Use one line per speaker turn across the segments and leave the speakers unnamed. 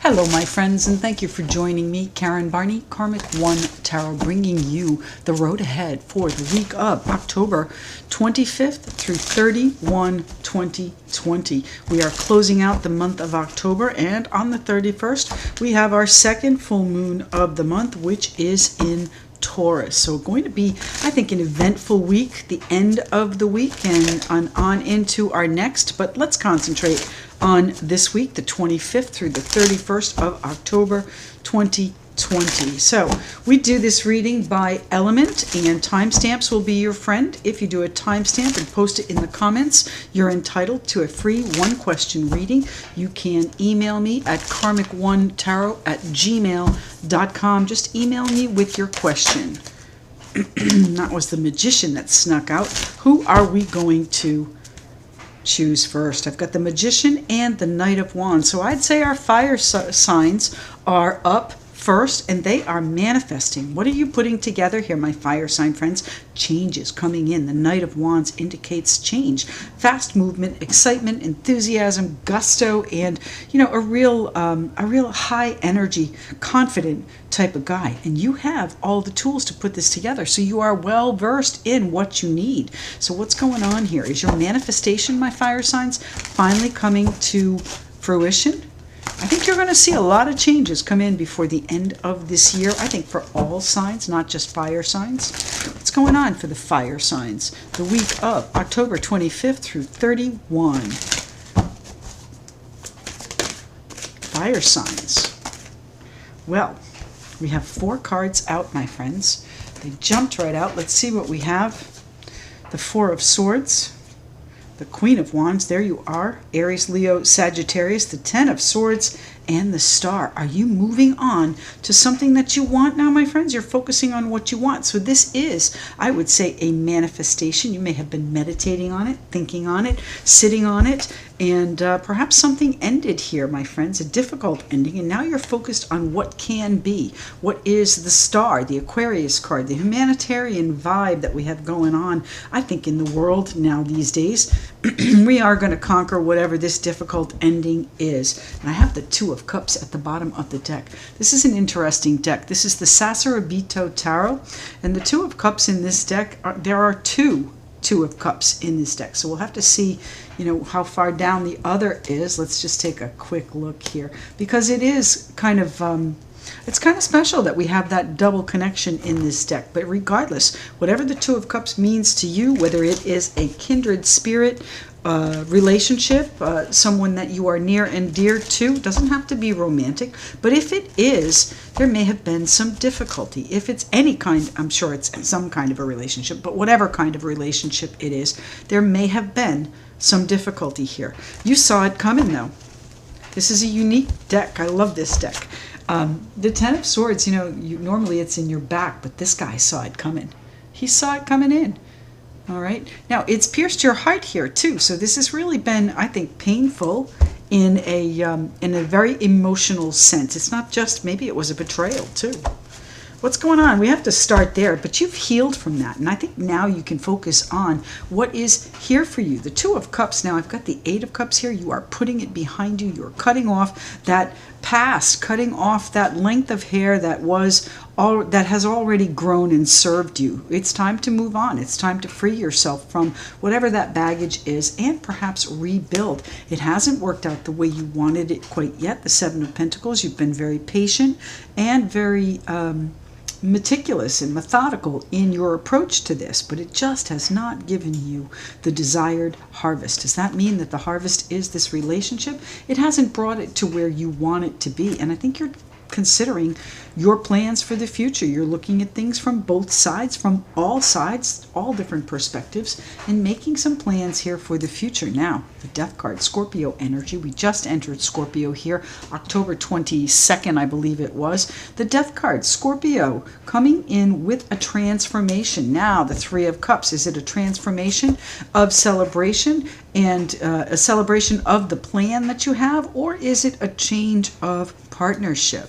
Hello, my friends, and thank you for joining me, Karen Barney, Karmic One Tarot, bringing you the road ahead for the week of October 25th through 31, 2020. We are closing out the month of October, and on the 31st, we have our second full moon of the month, which is in Taurus. So going to be, I think, an eventful week, the end of the week and on into our next. But let's concentrate on this week, the 25th through the 31st of October 2020. So we do this reading by element, and timestamps will be your friend. If you do a timestamp and post it in the comments, you're entitled to a free one-question reading. You can email me at karmic1tarot@gmail.com. Just email me with your question. That was the Magician that snuck out. Who are we going to choose first? I've got the Magician and the Knight of Wands. So I'd say our fire signs are up first, and they are manifesting. What are you putting together here, my fire sign friends? Changes coming in. The Knight of Wands indicates change, fast movement, excitement, enthusiasm, gusto, and a real high energy, confident type of guy. And you have all the tools to put this together, so you are well versed in what you need. So what's going on here? Is your manifestation, my fire signs, finally coming to fruition? I think you're going to see a lot of changes come in before the end of this year. I think for all signs, not just fire signs. What's going on for the fire signs? The week of October 25th through 31. Fire signs. Well, we have 4 cards out, my friends. They jumped right out. Let's see what we have. The 4 of Swords. The Queen of Wands, there you are, Aries, Leo, Sagittarius, the 10 of Swords, and the Star. Are you moving on to something that you want now, my friends? You're focusing on what you want. So this is, I would say, a manifestation. You may have been meditating on it, thinking on it, sitting on it, and perhaps something ended here, my friends, a difficult ending, and now you're focused on what can be. What is the Star, the Aquarius card, the humanitarian vibe that we have going on, I think, in the world now these days. We are going to conquer whatever this difficult ending is. And I have the 2 of Cups at the bottom of the deck. This is an interesting deck. This is the Sacerdotito Tarot, and the 2 of Cups in this deck, there are two of Cups in this deck. So we'll have to see, how far down the other is. Let's just take a quick look here, because it is kind of it's kind of special that we have that double connection in this deck. But regardless, whatever the 2 of Cups means to you, whether it is a kindred spirit relationship, someone that you are near and dear to, doesn't have to be romantic, but if it is, there may have been some difficulty. If it's any kind, I'm sure it's some kind of a relationship, but whatever kind of relationship it is, there may have been some difficulty here. You saw it coming, though. This is a unique deck. I love this deck. The 10 of Swords, normally it's in your back, but this guy saw it coming. He saw it coming in. All right. Now, it's pierced your heart here, too. So this has really been, I think, painful in a very emotional sense. It's not just, maybe it was a betrayal, too. What's going on? We have to start there, but you've healed from that. And I think now you can focus on what is here for you. The 2 of Cups, now I've got the 8 of Cups here. You are putting it behind you. You're cutting off that past, cutting off that length of hair that has already grown and served you. It's time to move on. It's time to free yourself from whatever that baggage is and perhaps rebuild. It hasn't worked out the way you wanted it quite yet. The 7 of Pentacles, you've been very patient and very meticulous and methodical in your approach to this, but it just has not given you the desired harvest. Does that mean that the harvest is this relationship? It hasn't brought it to where you want it to be, and I think you're considering your plans for the future. You're looking at things from both sides, from all sides, all different perspectives, and making some plans here for the future. Now, the Death card, Scorpio energy. We just entered Scorpio here, October 22nd, I believe it was. The Death card, Scorpio, coming in with a transformation. Now, the 3 of Cups. Is it a transformation of celebration and a celebration of the plan that you have, or is it a change of partnership?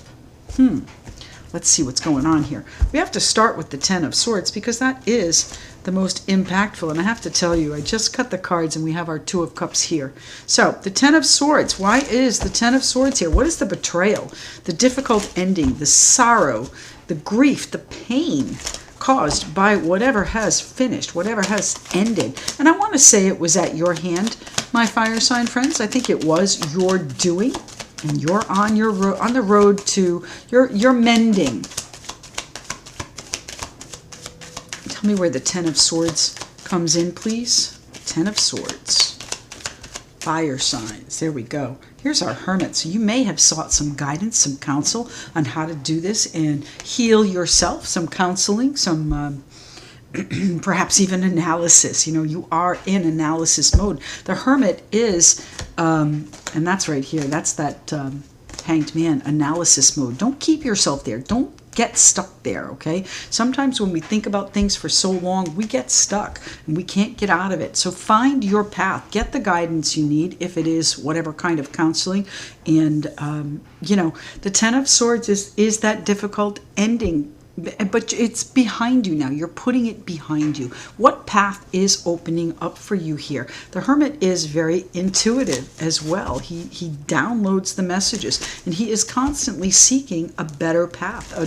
Let's see what's going on here. We have to start with the Ten of Swords because that is the most impactful. And I have to tell you, I just cut the cards and we have our Two of Cups here. So the Ten of Swords, why is the Ten of Swords here? What is the betrayal, the difficult ending, the sorrow, the grief, the pain caused by whatever has finished, whatever has ended? And I want to say it was at your hand, my fire sign friends. I think it was your doing, and you're on the road to you're mending. Tell me where the Ten of Swords comes in, please. Ten of Swords. Fire signs. There we go. Here's our Hermit. So you may have sought some guidance, some counsel on how to do this and heal yourself, some counseling, some perhaps even analysis. You know, you are in analysis mode. The Hermit is, and that's right here, that's that Hanged Man, analysis mode. Don't keep yourself there. Don't get stuck there, okay? Sometimes when we think about things for so long, we get stuck and we can't get out of it. So find your path. Get the guidance you need, if it is whatever kind of counseling. And, you know, the Ten of Swords is that difficult ending, but it's behind you now. You're putting it behind you. What path is opening up for you here? The Hermit is very intuitive as well. He downloads the messages, and he is constantly seeking a better path,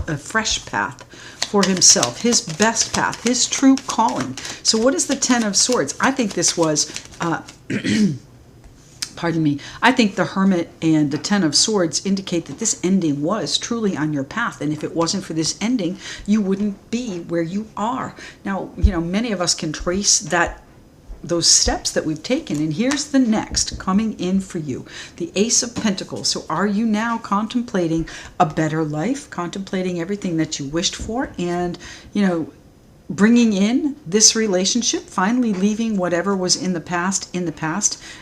a fresh path for himself, his best path, his true calling. So what is the Ten of Swords? I think this was pardon me, I think the Hermit and the Ten of Swords indicate that this ending was truly on your path. And if it wasn't for this ending, you wouldn't be where you are. Now, you know, many of us can trace those steps that we've taken. And here's the next coming in for you, the Ace of Pentacles. So are you now contemplating a better life, contemplating everything that you wished for, and, you know, bringing in this relationship, finally leaving whatever was in the past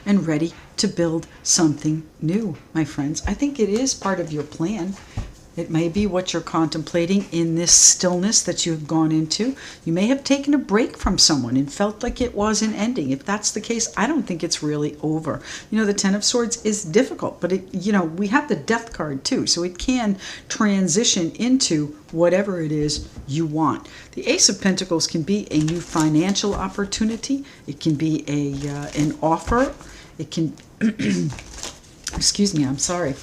and ready to build something new, my friends? I think it is part of your plan. It may be what you're contemplating in this stillness that you have gone into. You may have taken a break from someone and felt like it was an ending. If that's the case, I don't think it's really over. You know, the Ten of Swords is difficult, but you know, we have the Death card too, so it can transition into whatever it is you want. The Ace of Pentacles can be a new financial opportunity. It can be an offer. It can, excuse me, I'm sorry.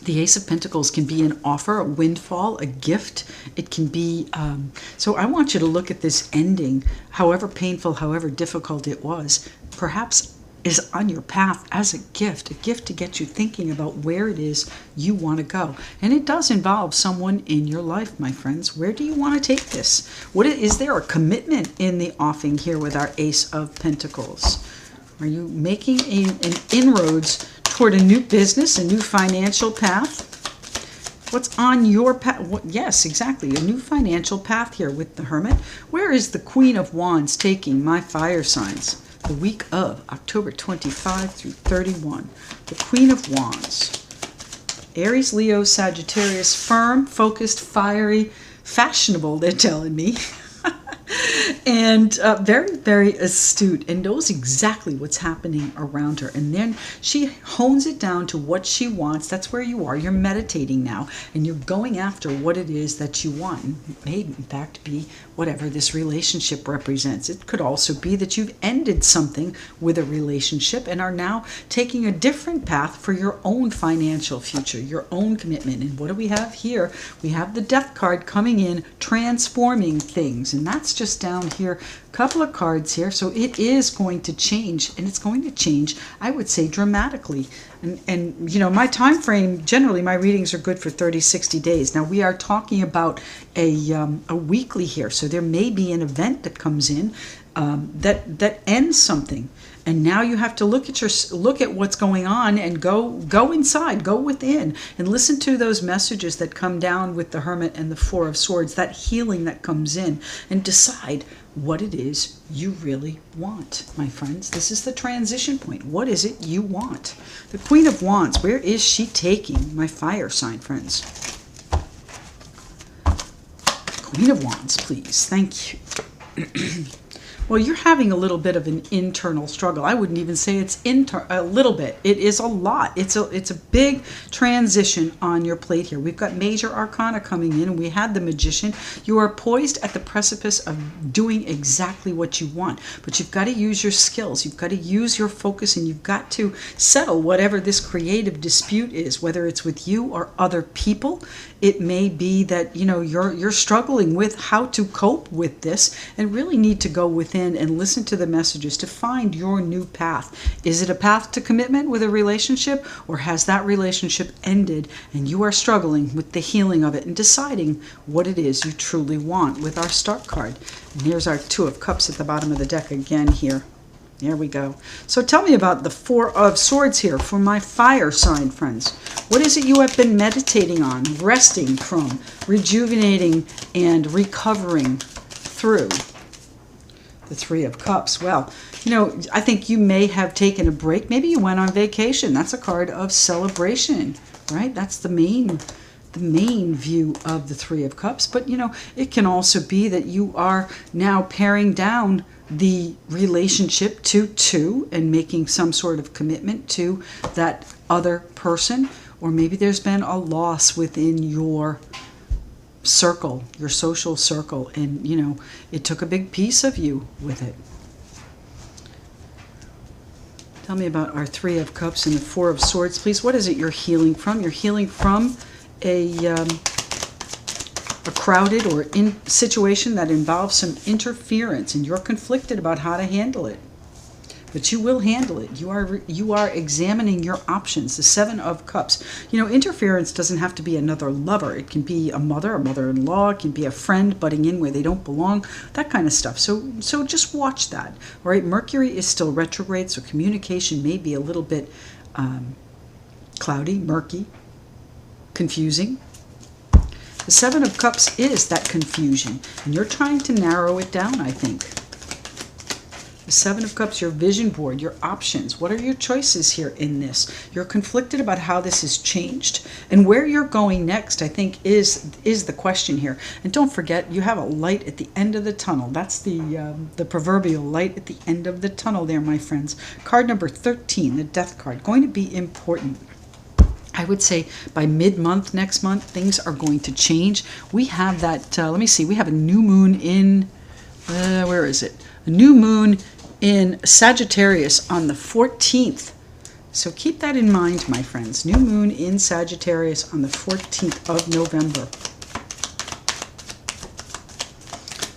The Ace of Pentacles can be an offer, a windfall, a gift. It can be, so I want you to look at this ending, however painful, however difficult it was, perhaps is on your path as a gift to get you thinking about where it is you want to go. And it does involve someone in your life, my friends. Where do you want to take this? Is there a commitment in the offing here with our Ace of Pentacles? Are you making an inroads toward a new business, a new financial path? What's on your path? Yes, exactly. A new financial path here with the Hermit. Where is the Queen of Wands taking my fire signs? The week of October 25 through 31. The Queen of Wands. Aries, Leo, Sagittarius, firm, focused, fiery, fashionable, they're telling me. And very, very astute, and knows exactly what's happening around her. And then she hones it down to what she wants. That's where you are. You're meditating now, and you're going after what it is that you want. And it may, in fact, be whatever this relationship represents. It could also be that you've ended something with a relationship and are now taking a different path for your own financial future, your own commitment. And what do we have here? We have the Death card coming in, transforming things. And that's just down here, a couple of cards here. So it is going to change, and it's going to change, I would say, dramatically. And you know, my time frame, generally my readings are good for 30-60 days. Now we are talking about a weekly here, so there may be an event that comes in that ends something. And now you have to look at what's going on and go inside, go within, and listen to those messages that come down with the Hermit and the Four of Swords, that healing that comes in, and decide what it is you really want, my friends. This is the transition point. What is it you want? The Queen of Wands, where is she taking my fire sign friends? Queen of Wands, please. Thank you. Well, you're having a little bit of an internal struggle. I wouldn't even say it's a little bit. It is a lot. It's a big transition on your plate here. We've got major arcana coming in, and we had the Magician. You are poised at the precipice of doing exactly what you want, but you've got to use your skills. You've got to use your focus, and you've got to settle whatever this creative dispute is, whether it's with you or other people. It may be that, you know, you're struggling with how to cope with this and really need to go within and listen to the messages to find your new path. Is it a path to commitment with a relationship, or has that relationship ended and you are struggling with the healing of it and deciding what it is you truly want with our Start card? And here's our Two of Cups at the bottom of the deck again here. There we go. So tell me about the Four of Swords here for my fire sign friends. What is it you have been meditating on, resting from, rejuvenating, and recovering through? The Three of Cups. Well, you know, I think you may have taken a break. Maybe you went on vacation. That's a card of celebration, right? That's the main view of the Three of Cups. But, you know, it can also be that you are now paring down the relationship to two and making some sort of commitment to that other person. Or maybe there's been a loss within your circle, your social circle, and, you know, it took a big piece of you with it. Tell me about our Three of Cups and the Four of Swords, please. What is it you're healing from? You're healing from a crowded or in situation that involves some interference, and you're conflicted about how to handle it. But you will handle it. You are examining your options. The Seven of Cups. You know, interference doesn't have to be another lover. It can be a mother, a mother-in-law. It can be a friend butting in where they don't belong. That kind of stuff. So just watch that. All right. Mercury is still retrograde, so communication may be a little bit cloudy, murky, confusing. The Seven of Cups is that confusion, and you're trying to narrow it down, I think. The Seven of Cups, your vision board, your options. What are your choices here in this? You're conflicted about how this has changed, and where you're going next, I think, is the question here. And don't forget, you have a light at the end of the tunnel. That's the proverbial light at the end of the tunnel there, my friends. Card number 13, the Death card, going to be important. I would say by mid-month next month, things are going to change. We have that, let me see, we have a new moon in, where is it? A new moon in Sagittarius on the 14th. So keep that in mind, my friends. New moon in Sagittarius on the 14th of November.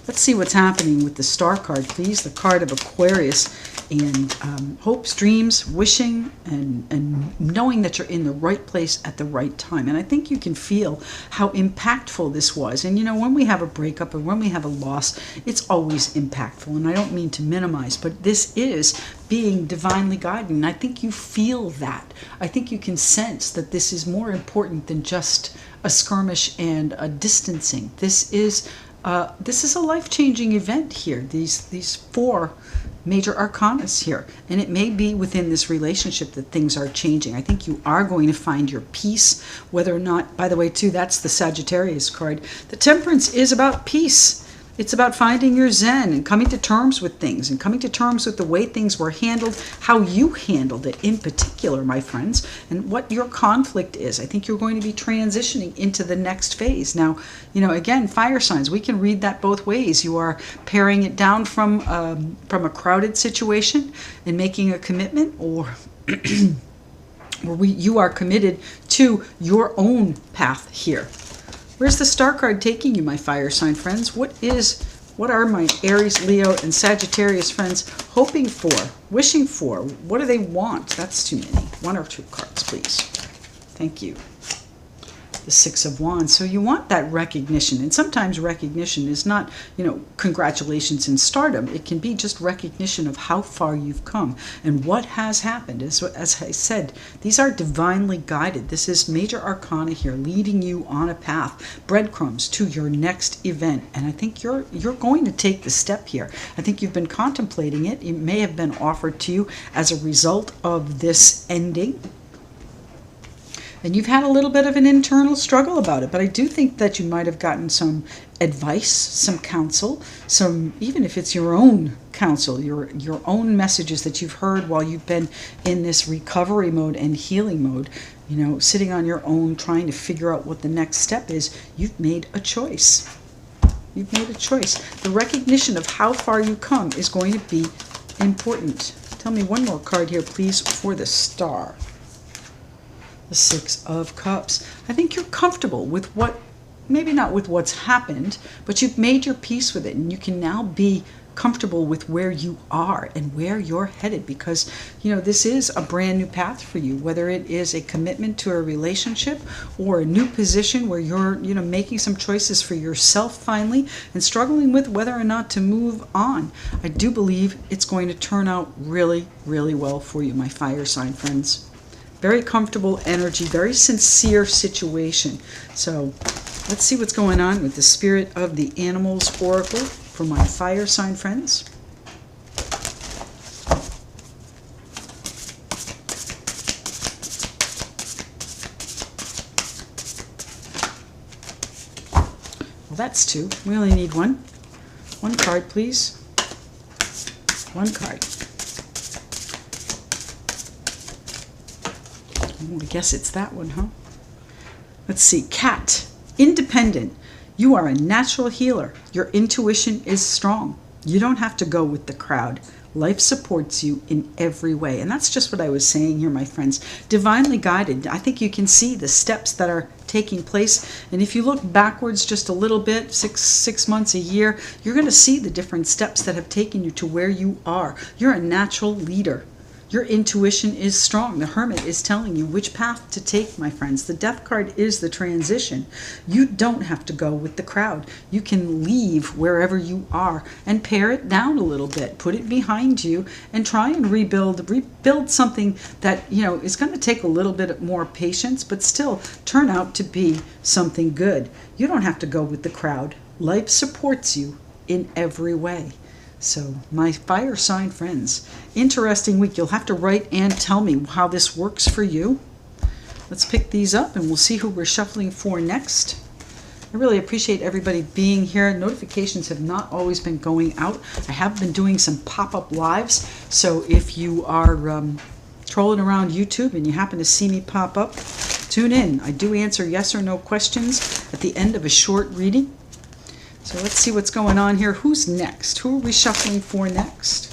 Let's see what's happening with the Star card, please. The card of Aquarius. And hopes, dreams, wishing, and knowing that you're in the right place at the right time. And I think you can feel how impactful this was. And, you know, when we have a breakup or when we have a loss, it's always impactful. And I don't mean to minimize, but this is being divinely guided. And I think you feel that. I think you can sense that this is more important than just a skirmish and a distancing. This is a life-changing event here. These four major arcanas here, and it may be within this relationship that things are changing. I think you are going to find your peace, whether or not, by the way, too, that's the Sagittarius card. The Temperance is about peace. It's about finding your zen and coming to terms with things and coming to terms with the way things were handled, how you handled it in particular, my friends, and what your conflict is. I think you're going to be transitioning into the next phase. Now, you know, again, fire signs, we can read that both ways. You are paring it down from a crowded situation and making a commitment, or you are committed to your own path here. Where's the Star card taking you, my fire sign friends? What are my Aries, Leo, and Sagittarius friends hoping for, wishing for? What do they want? That's too many. One or two cards, please. Thank you. The Six of Wands. So you want that recognition. And sometimes recognition is not, you know, congratulations in stardom. It can be just recognition of how far you've come and what has happened. As I said, these are divinely guided. This is major arcana here, leading you on a path, breadcrumbs to your next event. And I think you're going to take the step here. I think you've been contemplating it. It may have been offered to you as a result of this ending. And you've had a little bit of an internal struggle about it, but I do think that you might have gotten some advice, some counsel, some, even if it's your own counsel, your own messages that you've heard while you've been in this recovery mode and healing mode, you know, sitting on your own, trying to figure out what the next step is. You've made a choice. You've made a choice. The recognition of how far you come is going to be important. Tell me one more card here, please, for the Star. The Six of Cups. I think you're comfortable with what, maybe not with what's happened, but you've made your peace with it, and you can now be comfortable with where you are and where you're headed, because, you know, this is a brand new path for you, whether it is a commitment to a relationship or a new position where you're, you know, making some choices for yourself finally and struggling with whether or not to move on. I do believe it's going to turn out really, really well for you, my fire sign friends. Very comfortable energy, very sincere situation. So let's see what's going on with the Spirit of the Animals Oracle for my fire sign friends. Well, that's two. We only need one. One card, please. One card. I guess it's that one, huh? Let's see. Cat. Independent. You are a natural healer. Your intuition is strong. You don't have to go with the crowd. Life supports you in every way. And that's just what I was saying here, my friends. Divinely guided. I think you can see the steps that are taking place. And if you look backwards just a little bit, six months, a year, you're going to see the different steps that have taken you to where you are. You're a natural leader. Your intuition is strong. The Hermit is telling you which path to take, my friends. The Death card is the transition. You don't have to go with the crowd. You can leave wherever you are and pare it down a little bit. Put it behind you and try and rebuild something that, you know, is going to take a little bit more patience, but still turn out to be something good. You don't have to go with the crowd. Life supports you in every way. So, my fire sign friends, interesting week. You'll have to write and tell me how this works for you. Let's pick these up and we'll see who we're shuffling for next. I really appreciate everybody being here. Notifications have not always been going out. I have been doing some pop-up lives. So if you are trolling around YouTube and you happen to see me pop up, tune in. I do answer yes or no questions at the end of a short reading. So let's see what's going on here. Who's next? Who are we shuffling for next?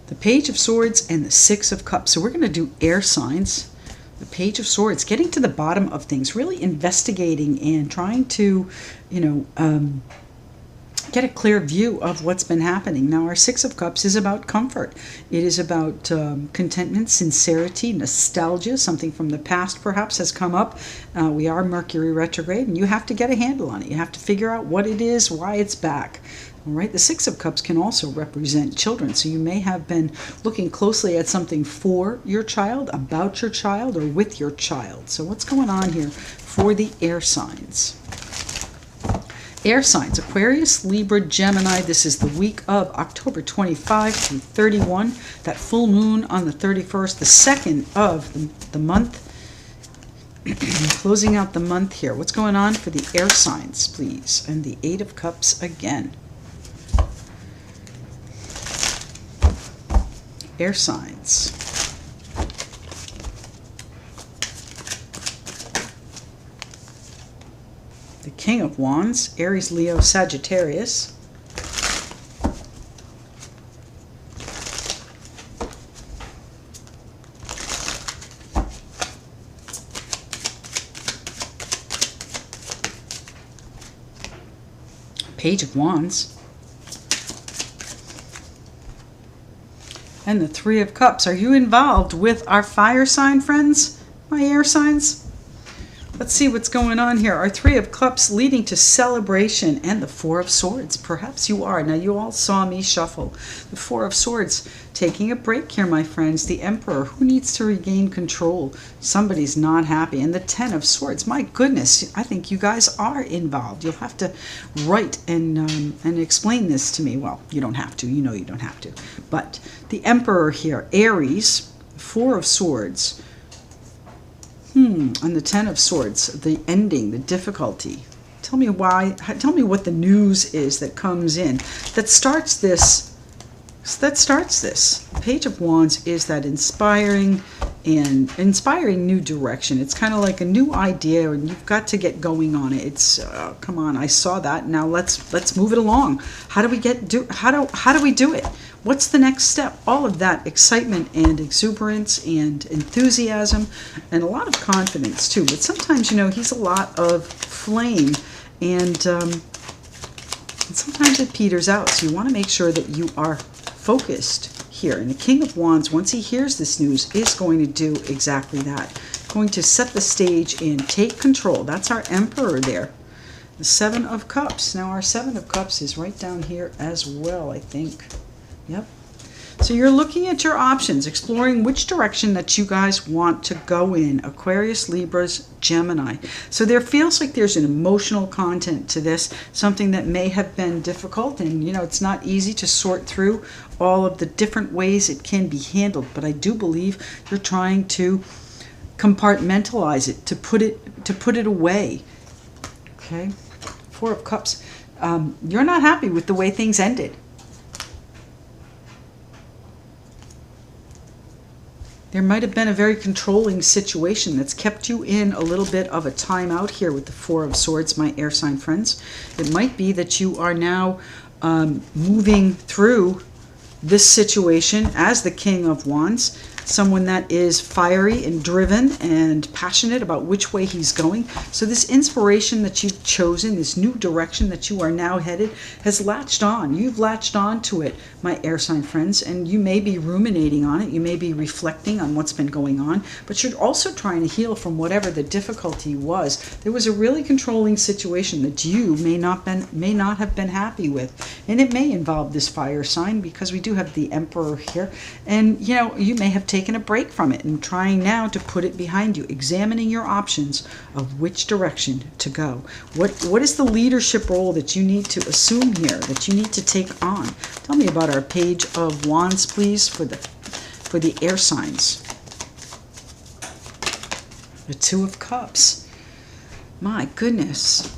The Page of Swords and the Six of Cups. So we're going to do air signs. The Page of Swords, getting to the bottom of things, really investigating and trying to, you know, get a clear view of what's been happening. Now, our Six of Cups is about comfort. It is about contentment, sincerity, nostalgia. Something from the past perhaps has come up. We are Mercury retrograde, and you have to get a handle on it. You have to figure out what it is, why it's back. All right, the Six of Cups can also represent children. So you may have been looking closely at something for your child, about your child, or with your child. So what's going on here for the air signs? Air signs, Aquarius, Libra, Gemini. This is the week of October 25 through 31. That full moon on the 31st, the second of the month. Closing out the month here. What's going on for the air signs, please? And the Eight of Cups again. Air signs. The King of Wands, Aries, Leo, Sagittarius. Page of Wands. And the Three of Cups. Are you involved with our fire sign friends, my air signs? Let's see what's going on here. Our Three of Cups leading to celebration and the Four of Swords. Perhaps you are. Now, you all saw me shuffle. The Four of Swords taking a break here, my friends. The Emperor, who needs to regain control? Somebody's not happy. And the Ten of Swords. My goodness, I think you guys are involved. You'll have to write and explain this to me. Well, you don't have to. You know you don't have to. But the Emperor here, Aries, Four of Swords. And the Ten of Swords, the ending, the difficulty. Tell me why, tell me what the news is that comes in, that starts this. Page of Wands is that inspiring new direction. It's kind of like a new idea, and you've got to get going on it. It's come on, I saw that. Now let's move it along. How do we how do we do it? What's the next step? All of that excitement and exuberance and enthusiasm and a lot of confidence too. But sometimes, you know, he's a lot of flame, and sometimes it peters out. So you want to make sure that you are focused here. And the King of Wands, once he hears this news, is going to do exactly that. Going to set the stage and take control. That's our Emperor there. The Seven of Cups. Now our Seven of Cups is right down here as well, I think. Yep. So you're looking at your options, exploring which direction that you guys want to go in. Aquarius, Libras, Gemini. So there feels like there's an emotional content to this, something that may have been difficult. And, you know, it's not easy to sort through all of the different ways it can be handled. But I do believe you're trying to compartmentalize it, to put it away. Okay. Four of Cups. You're not happy with the way things ended. There might have been a very controlling situation that's kept you in a little bit of a timeout here with the Four of Swords, my air sign friends. It might be that you are now moving through this situation as the King of Wands, someone that is fiery and driven and passionate about which way he's going. So this inspiration that you've chosen, this new direction that you are now headed, has latched on. You've latched on to it, my air sign friends, and you may be ruminating on it. You may be reflecting on what's been going on, but you're also trying to heal from whatever the difficulty was. There was a really controlling situation that you may not have been happy with, and it may involve this fire sign, because we do have the Emperor here, and you know, you may have taken a break from it and trying now to put it behind you, examining your options of which direction to go. What is the leadership role that you need to assume here, that you need to take on? Tell me about our Page of Wands, please, for the air signs. The Two of Cups. My goodness.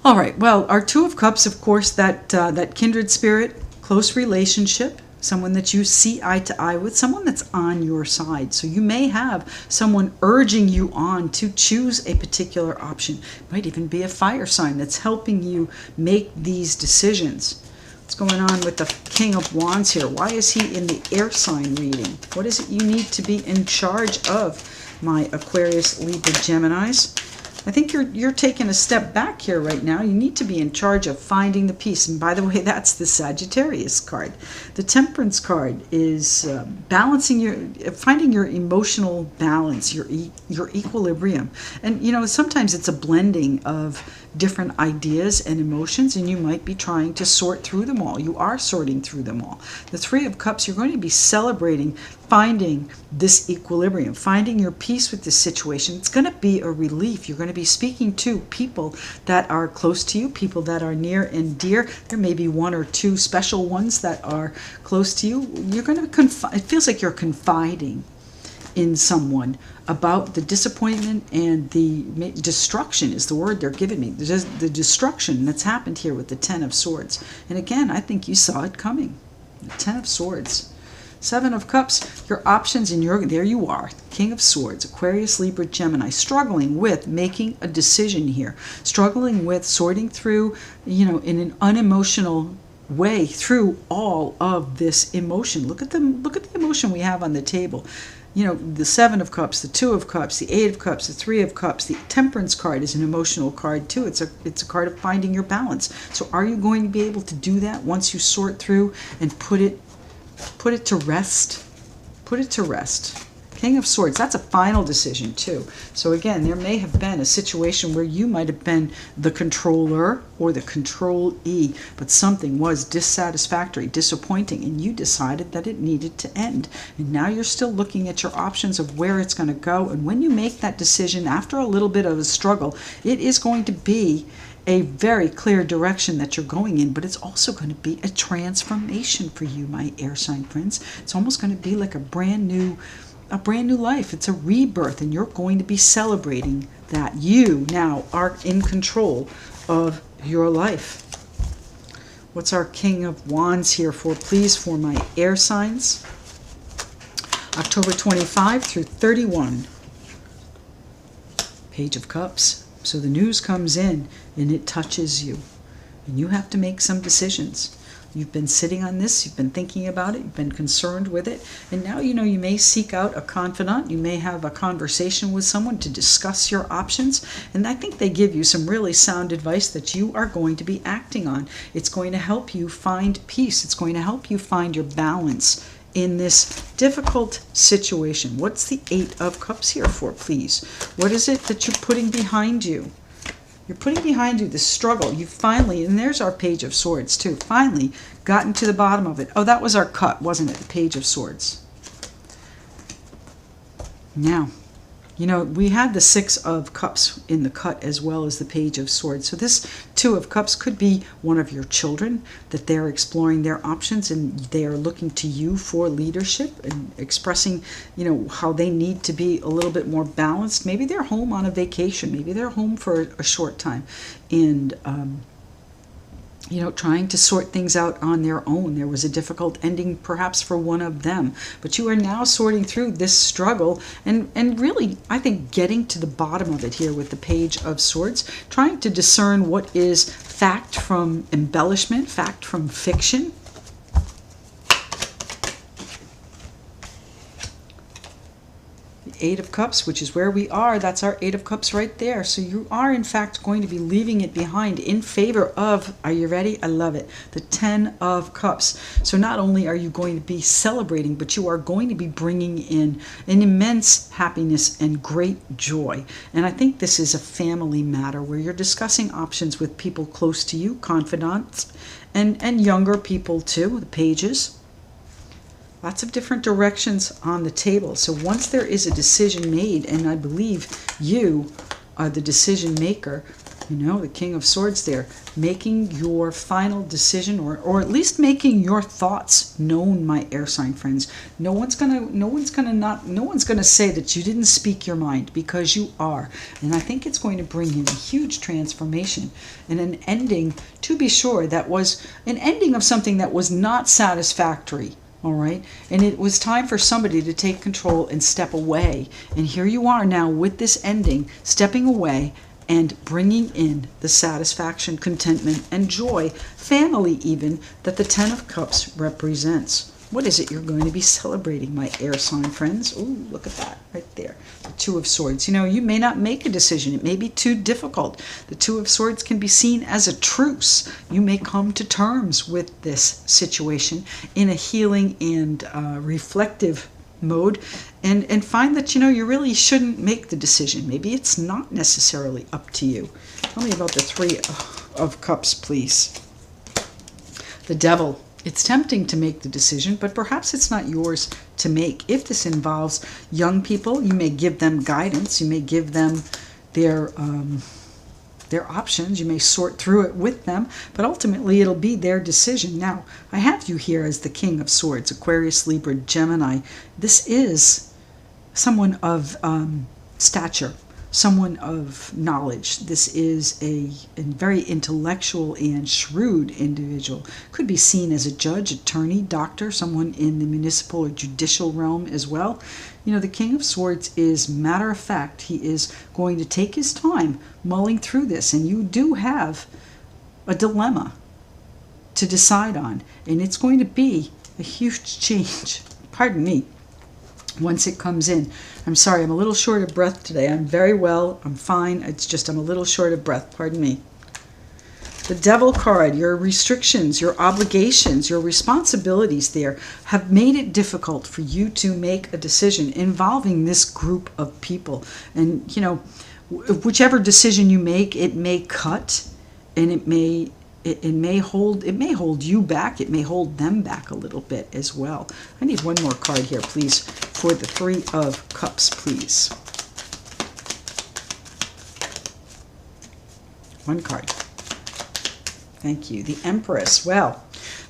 All right, well, our Two of Cups, of course, that kindred spirit, close relationship, someone that you see eye to eye with, someone that's on your side. So you may have someone urging you on to choose a particular option. It might even be a fire sign that's helping you make these decisions. What's going on with the King of Wands here? Why is he in the air sign reading? What is it you need to be in charge of, my Aquarius, Libra, Geminis? I think you're taking a step back here right now. You need to be in charge of finding the peace. And by the way, that's the Sagittarius card. The Temperance card is finding your emotional balance, your equilibrium. And you know, sometimes it's a blending of different ideas and emotions, and you might be trying to sort through them all. You are sorting through them all. The Three of Cups, you're going to be celebrating finding this equilibrium, finding your peace with this situation. It's going to be a relief. You're going to be speaking to people that are close to you, people that are near and dear. There may be one or two special ones that are close to you. You're going to it feels like you're confiding in someone about the disappointment and the destruction is the word they're giving me. The destruction that's happened here with the Ten of Swords. And again, I think you saw it coming. The Ten of Swords. Seven of Cups, your options, and there you are, King of Swords, Aquarius, Libra, Gemini, struggling with making a decision here, struggling with sorting through, you know, in an unemotional way through all of this emotion. Look at the emotion we have on the table. You know, the Seven of Cups, the Two of Cups, the Eight of Cups, the Three of Cups. The Temperance card is an emotional card too. It's a card of finding your balance. So are you going to be able to do that once you sort through and put it to rest? Put it to rest. King of Swords, that's a final decision too. So again, there may have been a situation where you might have been the controller or the controllee, but something was dissatisfactory, disappointing, and you decided that it needed to end. And now you're still looking at your options of where it's going to go. And when you make that decision, after a little bit of a struggle, it is going to be a very clear direction that you're going in, but it's also going to be a transformation for you, my air sign friends. It's almost going to be like a brand new life. It's a rebirth, and you're going to be celebrating that you now are in control of your life. What's our King of Wands here for, please, for my air signs? October 25 through 31. Page of Cups. So the news comes in and it touches you, and you have to make some decisions. You've been sitting on this, you've been thinking about it, you've been concerned with it, and now you may seek out a confidant, you may have a conversation with someone to discuss your options, and I think they give you some really sound advice that you are going to be acting on. It's going to help you find peace, it's going to help you find your balance in this difficult situation. What's the Eight of Cups here for, please? What is it that you're putting behind you? You're putting behind you the struggle. You finally, and there's our Page of Swords too, finally gotten to the bottom of it. Oh, that was our cut, wasn't it? The Page of Swords. Now, we had the Six of Cups in the cut as well as the Page of Swords. So this Two of Cups could be one of your children, that they're exploring their options and they are looking to you for leadership and expressing, how they need to be a little bit more balanced. Maybe they're home on a vacation. Maybe they're home for a short time and, trying to sort things out on their own. There was a difficult ending perhaps for one of them, but you are now sorting through this struggle and really, I think, getting to the bottom of it here with the Page of Swords, trying to discern what is fact from embellishment, fact from fiction. Eight of Cups, which is where we are. That's our Eight of Cups right there. So you are, in fact, going to be leaving it behind in favor of, are you ready? I love it, the Ten of Cups. So not only are you going to be celebrating, but you are going to be bringing in an immense happiness and great joy. And I think this is a family matter where you're discussing options with people close to you, confidants, and younger people too, the pages. Lots of different directions on the table. So once there is a decision made, and I believe you are the decision maker, the King of Swords there, making your final decision, or at least making your thoughts known, my air sign friends. No one's gonna say that you didn't speak your mind, because you are. And I think it's going to bring in a huge transformation and an ending, to be sure, that was an ending of something that was not satisfactory. All right, and it was time for somebody to take control and step away. And here you are now with this ending, stepping away and bringing in the satisfaction, contentment, and joy, family even, that the Ten of Cups represents. What is it you're going to be celebrating, my air sign friends? Ooh, look at that right there. The Two of Swords. You may not make a decision. It may be too difficult. The Two of Swords can be seen as a truce. You may come to terms with this situation in a healing and reflective mode and find that, you really shouldn't make the decision. Maybe it's not necessarily up to you. Tell me about the Three of Cups, please. The Devil. It's tempting to make the decision, but perhaps it's not yours to make. If this involves young people, you may give them guidance. You may give them their options. You may sort through it with them, but ultimately it'll be their decision. Now, I have you here as the King of Swords, Aquarius, Libra, Gemini. This is someone of stature, someone of knowledge. This is a very intellectual and shrewd individual. Could be seen as a judge, attorney, doctor, someone in the municipal or judicial realm as well. The King of Swords is matter of fact. He is going to take his time mulling through this, and you do have a dilemma to decide on, and it's going to be a huge change. Pardon me. Once it comes in. I'm sorry, I'm a little short of breath today. I'm very well, I'm fine. It's just I'm a little short of breath, pardon me. The Devil card, your restrictions, your obligations, your responsibilities there have made it difficult for you to make a decision involving this group of people. And, you know, whichever decision you make, it may cut, and it may hold you back. It may hold them back a little bit as well. I need one more card here, please, for the Three of Cups, please. One card. Thank you. The Empress. Well,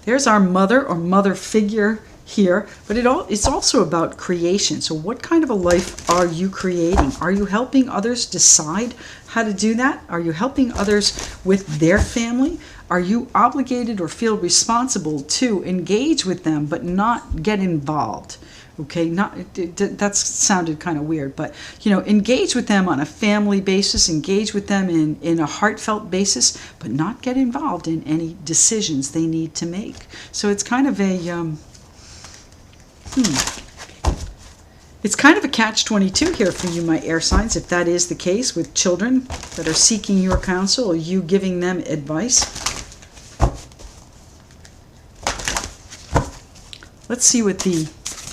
there's our mother or mother figure here, but it's also about creation. So what kind of a life are you creating? Are you helping others decide how to do that? Are you helping others with their family? Are you obligated or feel responsible to engage with them but not get involved? Okay, that sounded kind of weird, but, you know, engage with them on a family basis, engage with them in a heartfelt basis, but not get involved in any decisions they need to make. So it's kind of a, it's kind of a catch-22 here for you, my air signs, if that is the case with children that are seeking your counsel or you giving them advice. Let's see what the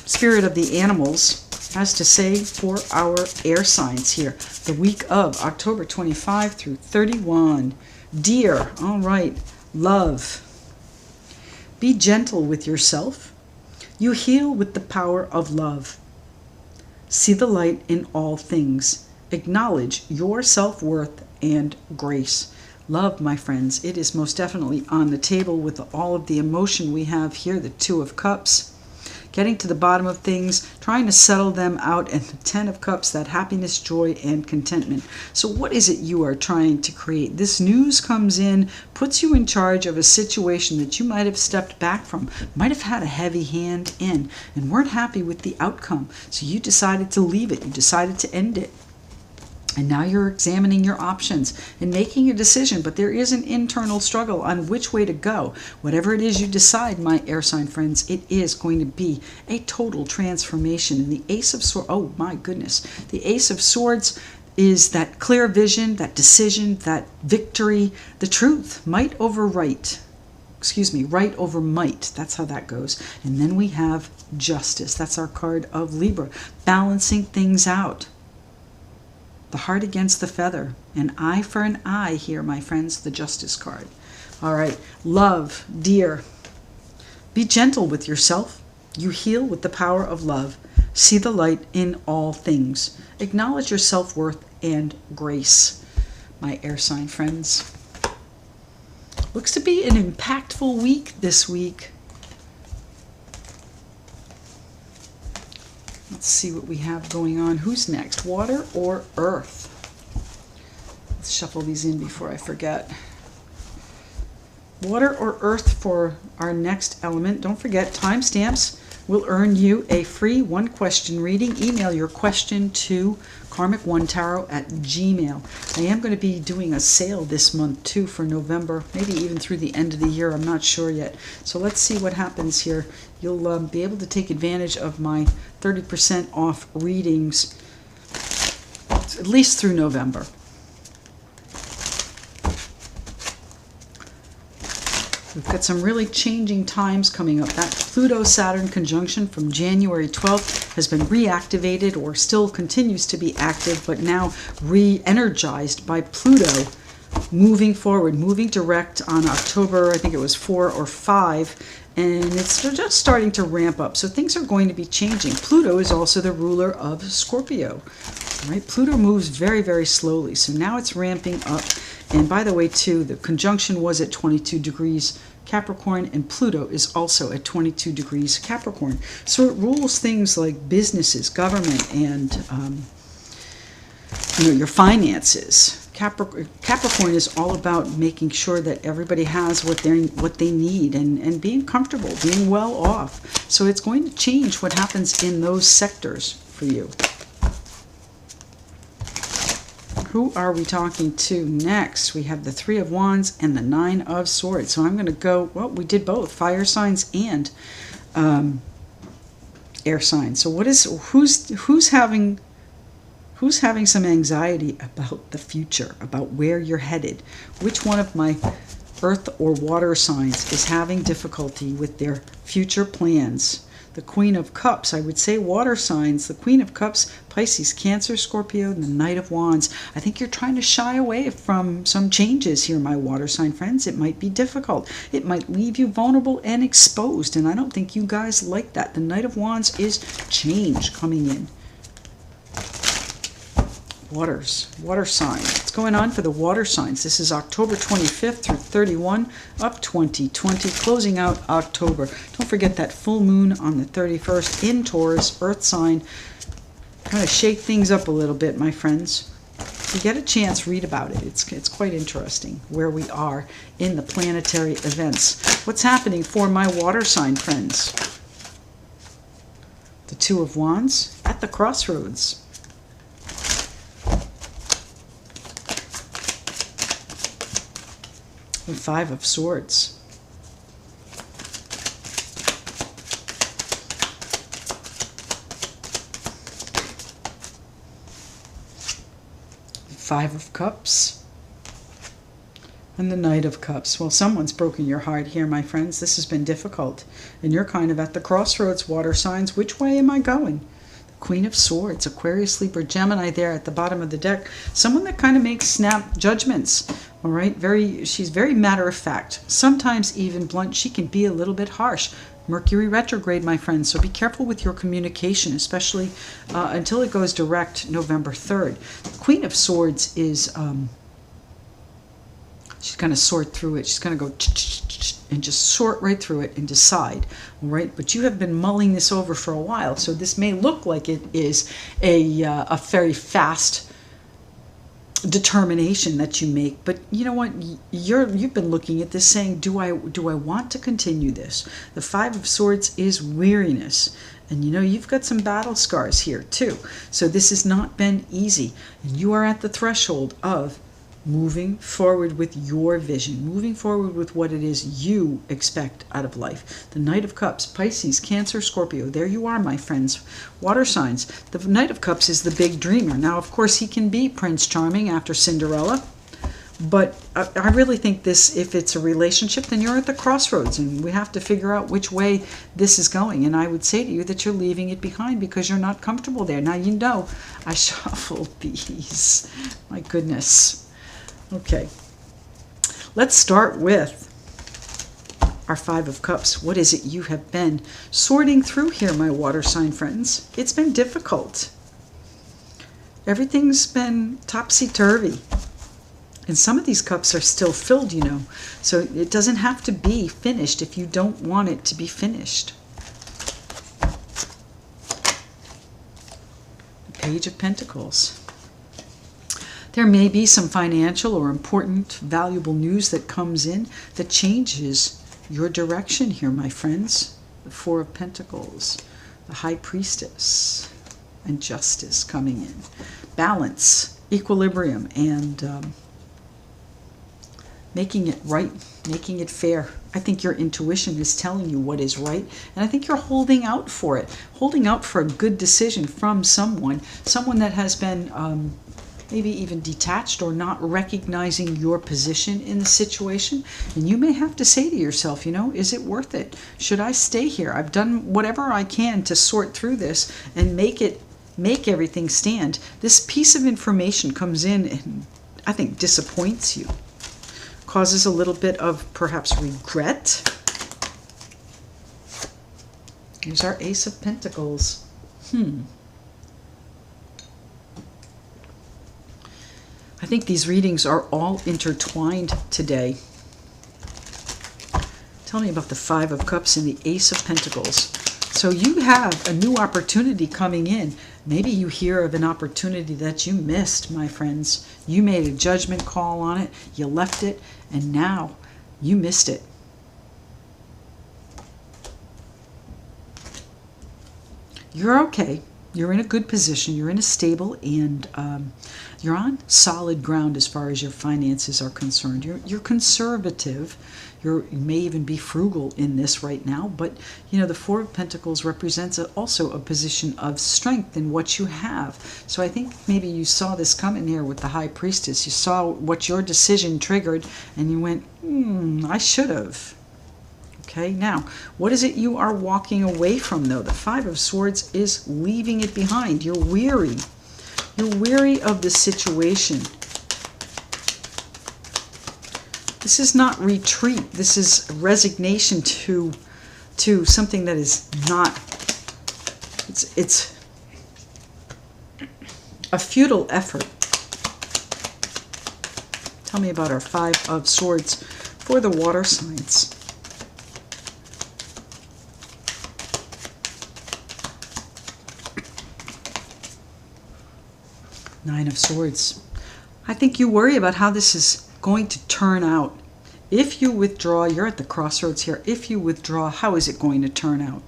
Spirit of the Animals has to say for our air signs here. The week of October 25 through 31. Deer, all right, love. Be gentle with yourself. You heal with the power of love. See the light in all things. Acknowledge your self-worth and grace. Love, my friends, it is most definitely on the table with all of the emotion we have here, the Two of Cups. Getting to the bottom of things, trying to settle them out, and the Ten of Cups, that happiness, joy, and contentment. So what is it you are trying to create? This news comes in, puts you in charge of a situation that you might have stepped back from, might have had a heavy hand in, and weren't happy with the outcome. So you decided to leave it, you decided to end it. And now you're examining your options and making a decision, but there is an internal struggle on which way to go. Whatever it is you decide, my air sign friends, it is going to be a total transformation. And the Ace of Swords, oh my goodness, the Ace of Swords is that clear vision, that decision, that victory, the truth, might over right. Excuse me, right over might. That's how that goes. And then we have Justice. That's our card of Libra, balancing things out. The heart against the feather. An eye for an eye here, my friends, the Justice card. All right, love, dear. Be gentle with yourself. You heal with the power of love. See the light in all things. Acknowledge your self-worth and grace, my air sign friends. Looks to be an impactful week this week. Let's see what we have going on. Who's next? Water or earth? Let's shuffle these in before I forget. Water or earth for our next element. Don't forget, timestamps will earn you a free one-question reading. Email your question to karmic1tarot@gmail.com. I am going to be doing a sale this month too for November, maybe even through the end of the year. I'm not sure yet. So let's see what happens here. You'll be able to take advantage of my 30% off readings, at least through November. We've got some really changing times coming up. That Pluto-Saturn conjunction from January 12th has been reactivated, or still continues to be active, but now re-energized by Pluto moving forward, moving direct on October, I think it was 4 or 5, and it's just starting to ramp up. So things are going to be changing. Pluto is also the ruler of Scorpio. Right? Pluto moves very, very slowly, so now it's ramping up. And by the way, too, the conjunction was at 22 degrees Capricorn, and Pluto is also at 22 degrees Capricorn. So it rules things like businesses, government, and your finances. Capricorn is all about making sure that everybody has what they need, and being comfortable, being well off. So it's going to change what happens in those sectors for you. Who are we talking to next? We have the Three of Wands and the Nine of Swords. So I'm going to go, well, we did both, fire signs and air signs. So who's having some anxiety about the future, about where you're headed? Which one of my earth or water signs is having difficulty with their future plans. The Queen of Cups, I would say water signs, the Queen of Cups, Pisces, Cancer, Scorpio, and the Knight of Wands. I think you're trying to shy away from some changes here, my water sign friends. It might be difficult. It might leave you vulnerable and exposed, and I don't think you guys like that. The Knight of Wands is change coming in. Water sign. What's going on for the water signs? This is October 25th through 31 of 2020, closing out October. Don't forget that full moon on the 31st in Taurus, earth sign. Kind of shake things up a little bit, my friends. If you get a chance, read about it. It's quite interesting where we are in the planetary events. What's happening for my water sign friends? The Two of Wands at the crossroads. The Five of Swords. The Five of Cups. And the Knight of Cups. Well, someone's broken your heart here, my friends. This has been difficult. And you're kind of at the crossroads, water signs. Which way am I going? The Queen of Swords, Aquarius, Libra, Gemini there at the bottom of the deck. Someone that kind of makes snap judgments. All right, she's very matter of fact, sometimes even blunt. She can be a little bit harsh. Mercury retrograde, my friends, so be careful with your communication, especially until it goes direct November 3rd. The Queen of Swords is, she's going to sort through it. She's going to go and just sort right through it and decide, all right? But you have been mulling this over for a while, so this may look like it is a very fast determination that you make, but you know what, you've been looking at this saying, do I want to continue this? The Five of Swords is weariness, and you know you've got some battle scars here too, so this has not been easy, and you are at the threshold of moving forward with your vision, moving forward with what it is you expect out of life. The Knight of Cups, Pisces, Cancer, Scorpio. There you are, my friends. Water signs. The Knight of Cups is the big dreamer. Now, of course, he can be Prince Charming after Cinderella, but I really think this, if it's a relationship, then you're at the crossroads, and we have to figure out which way this is going. And I would say to you that you're leaving it behind because you're not comfortable there. Now, you know, I shuffled these. My goodness. Okay, let's start with our Five of Cups. What is it you have been sorting through here, my water sign friends? It's been difficult. Everything's been topsy-turvy. And some of these cups are still filled, you know. So it doesn't have to be finished if you don't want it to be finished. The Page of Pentacles. There may be some financial or important, valuable news that comes in that changes your direction here, my friends. The Four of Pentacles, the High Priestess, and Justice coming in. Balance, equilibrium, and making it right, making it fair. I think your intuition is telling you what is right, and I think you're holding out for it, holding out for a good decision from someone that has been maybe even detached or not recognizing your position in the situation. And you may have to say to yourself, you know, is it worth it? Should I stay here? I've done whatever I can to sort through this and make everything stand. This piece of information comes in and I think disappoints you, causes a little bit of perhaps regret. Here's our Ace of Pentacles. I think these readings are all intertwined today. Tell me about the Five of Cups and the Ace of Pentacles. So you have a new opportunity coming in. Maybe you hear of an opportunity that you missed, my friends. You made a judgment call on it, you left it, and now you missed it. You're okay. You're in a good position. You're in a stable and you're on solid ground as far as your finances are concerned. You're conservative. You may even be frugal in this right now, but you know the Four of Pentacles represents also a position of strength in what you have. So I think maybe you saw this coming here with the High Priestess. You saw what your decision triggered and you went, I should have. Okay, now, what is it you are walking away from, though? The Five of Swords is leaving it behind. You're weary. You're weary of the situation. This is not retreat. This is resignation to something that is not... It's a futile effort. Tell me about our Five of Swords for the water signs. Nine of Swords. I think you worry about how this is going to turn out. If you withdraw, you're at the crossroads here. If you withdraw, how is it going to turn out?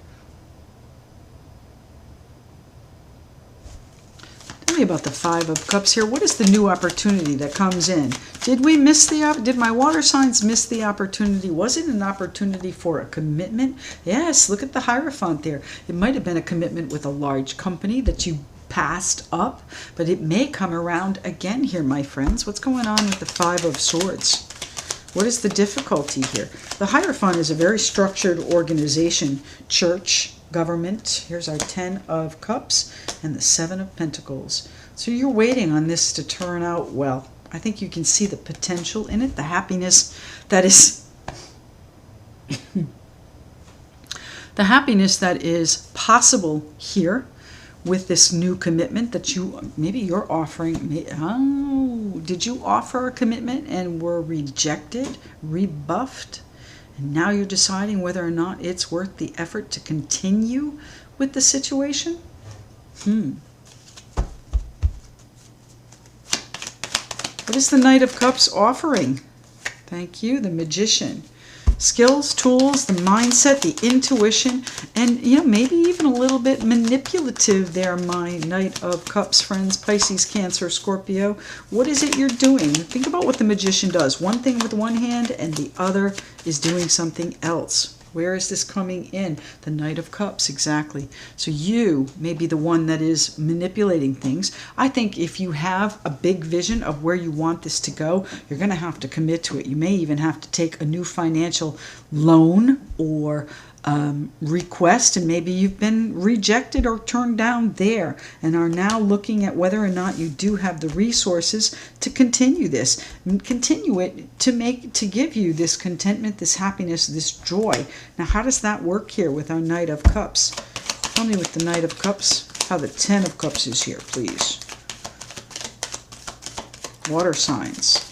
Tell me about the Five of Cups here. What is the new opportunity that comes in? Did my water signs miss the opportunity? Was it an opportunity for a commitment? Yes, look at the Hierophant there. It might have been a commitment with a large company that you passed up, but it may come around again here, my friends. What's going on with the Five of Swords? What is the difficulty here? The Hierophant is a very structured organization, church, government. Here's our Ten of Cups and the Seven of Pentacles. So you're waiting on this to turn out well. I think you can see the potential in it, the happiness that is the happiness that is possible here with this new commitment that maybe you're offering. Oh, did you offer a commitment and were rejected, rebuffed? And now you're deciding whether or not it's worth the effort to continue with the situation? What is the Knight of Cups offering? Thank you, the Magician. Skills, tools, the mindset, the intuition, and maybe even a little bit manipulative there, my Knight of Cups friends, Pisces, Cancer, Scorpio. What is it you're doing? Think about what the Magician does. One thing with one hand and the other is doing something else. Where is this coming in? The Knight of Cups, exactly. So you may be the one that is manipulating things. I think if you have a big vision of where you want this to go, you're going to have to commit to it. You may even have to take a new financial loan or request, and maybe you've been rejected or turned down there and are now looking at whether or not you do have the resources to continue this, continue it to give you this contentment, this happiness, this joy. Now, how does that work here with our Knight of Cups? Tell me with the Knight of Cups how the Ten of Cups is here, please. Water signs.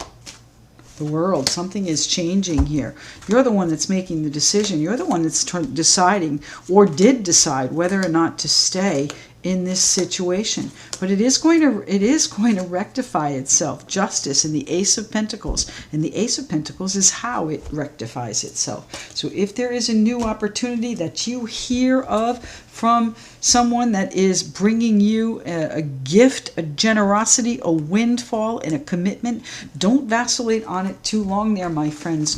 The world, something is changing here. You're the one that's making the decision. You're the one that's deciding or did decide whether or not to stay in this situation. But it is going to rectify itself. Justice and the Ace of Pentacles. And the Ace of Pentacles is how it rectifies itself. So if there is a new opportunity that you hear of from someone that is bringing you a gift, a generosity, a windfall, and a commitment, don't vacillate on it too long there, my friends.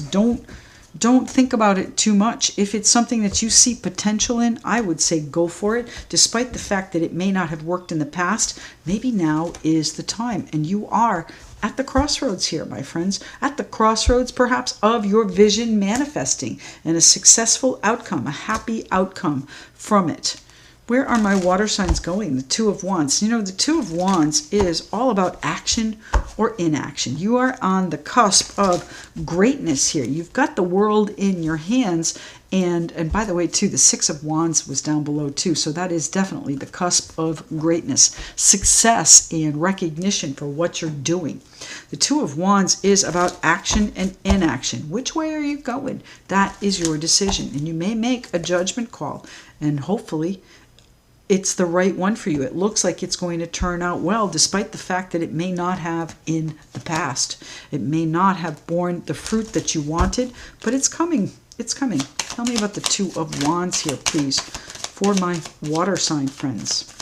Don't think about it too much. If it's something that you see potential in, I would say go for it. Despite the fact that it may not have worked in the past, maybe now is the time. And you are at the crossroads here, my friends. At the crossroads, perhaps, of your vision manifesting and a successful outcome, a happy outcome from it. Where are my water signs going? The Two of Wands. You know, the Two of Wands is all about action or inaction. You are on the cusp of greatness here. You've got the world in your hands. And by the way, too, the Six of Wands was down below, too. So that is definitely the cusp of greatness, success, and recognition for what you're doing. The Two of Wands is about action and inaction. Which way are you going? That is your decision. And you may make a judgment call. And hopefully it's the right one for you. It looks like it's going to turn out well, despite the fact that it may not have in the past. It may not have borne the fruit that you wanted, but it's coming. It's coming. Tell me about the Two of Wands here, please, for my water sign friends.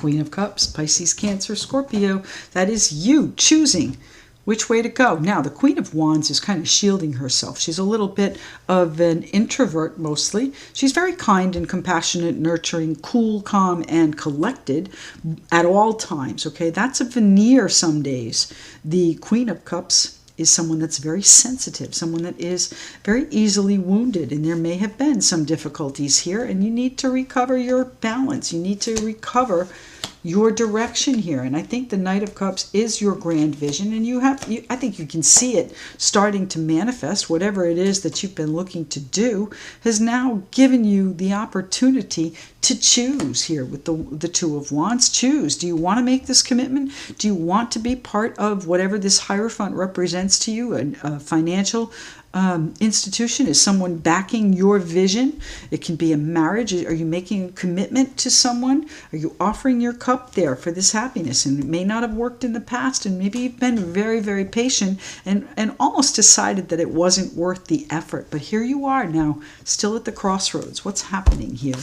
Queen of Cups, Pisces, Cancer, Scorpio. That is you choosing which way to go. Now, the Queen of Wands is kind of shielding herself. She's a little bit of an introvert mostly. She's very kind and compassionate, nurturing, cool, calm, and collected at all times, okay? That's a veneer some days. The Queen of Cups is someone that's very sensitive, someone that is very easily wounded, and there may have been some difficulties here, and you need to recover your balance. You need to recover your direction here. And I think the Knight of Cups is your grand vision, and I think you can see it starting to manifest. Whatever it is that you've been looking to do has now given you the opportunity to choose here with the Two of Wands. Choose. Do you want to make this commitment? Do you want to be part of whatever this Hierophant represents to you, a financial institution? Is someone backing your vision? It can be a marriage. Are you making a commitment to someone? Are you offering your cup there for this happiness? And it may not have worked in the past, and maybe you've been very, very patient and almost decided that it wasn't worth the effort. But here you are now, still at the crossroads. What's happening here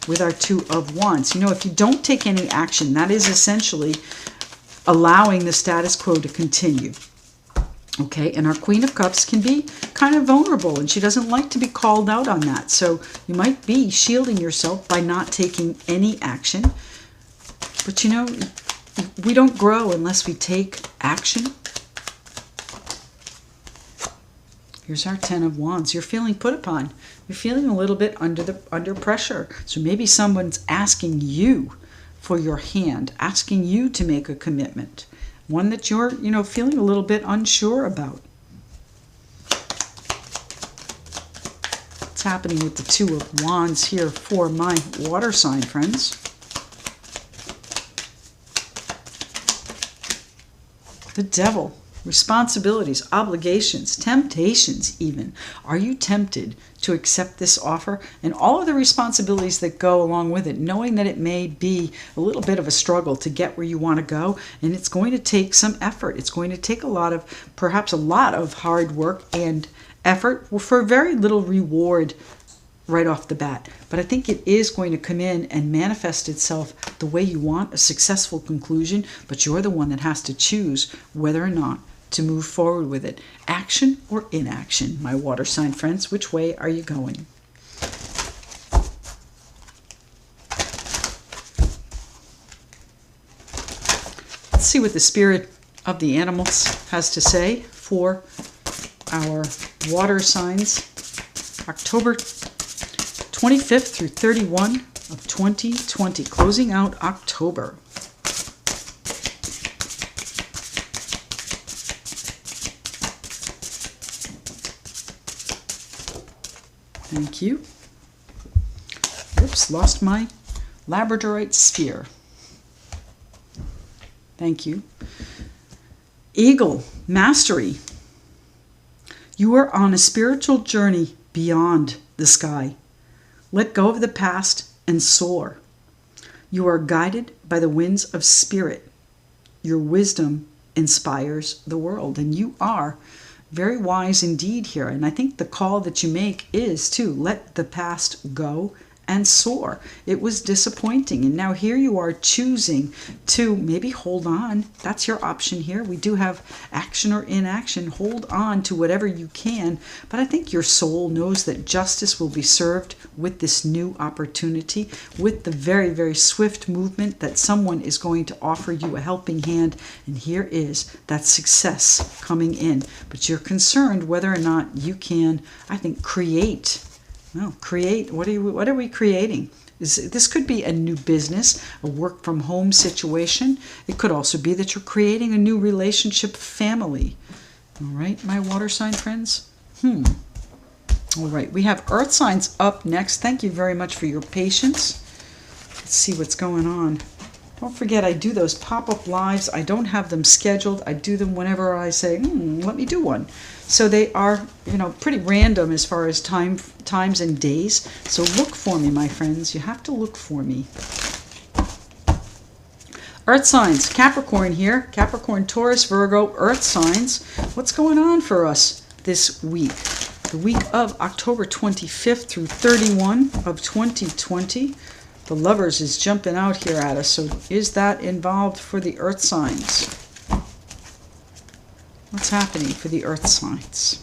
with our Two of Wands? You know, if you don't take any action, that is essentially allowing the status quo to continue. Okay, and our Queen of Cups can be kind of vulnerable, and she doesn't like to be called out on that. So you might be shielding yourself by not taking any action. But you know, we don't grow unless we take action. Here's our Ten of Wands. You're feeling put upon. You're feeling a little bit under pressure. So maybe someone's asking you for your hand, asking you to make a commitment. One that you're, feeling a little bit unsure about. What's happening with the Two of Wands here for my water sign friends? The Devil. Responsibilities, obligations, temptations even. Are you tempted to accept this offer and all of the responsibilities that go along with it, knowing that it may be a little bit of a struggle to get where you want to go, and it's going to take some effort. It's going to take perhaps a lot of hard work and effort for very little reward right off the bat. But I think it is going to come in and manifest itself the way you want, a successful conclusion, but you're the one that has to choose whether or not to move forward with it. Action or inaction, my water sign friends? Which way are you going? Let's see what the spirit of the animals has to say for our water signs. October 25th through 31 of 2020, closing out October. Thank you. Oops, lost my labradorite sphere. Thank you. Eagle, mastery. You are on a spiritual journey beyond the sky. Let go of the past and soar. You are guided by the winds of spirit. Your wisdom inspires the world, and you are very wise indeed here. And I think the call that you make is to let the past go and soar. It was disappointing, and now here you are choosing to maybe hold on. That's your option here. We do have action or inaction. Hold on to whatever you can, but I think your soul knows that justice will be served with this new opportunity, with the very, very swift movement that someone is going to offer you a helping hand, and here is that success coming in. But you're concerned whether or not you can, I think, create. Well, create. What are we creating? This could be a new business, a work from home situation. It could also be that you're creating a new relationship, family. All right, my water sign friends. All right, we have earth signs up next. Thank you very much for your patience. Let's see what's going on. Don't forget, I do those pop-up lives. I don't have them scheduled. I do them whenever I say, let me do one. So they are, pretty random as far as times and days. So look for me, my friends. You have to look for me. Earth signs, Capricorn here. Capricorn, Taurus, Virgo, earth signs. What's going on for us this week? The week of October 25th through 31 of 2020. The Lovers is jumping out here at us. So is that involved for the earth signs? What's happening for the earth signs?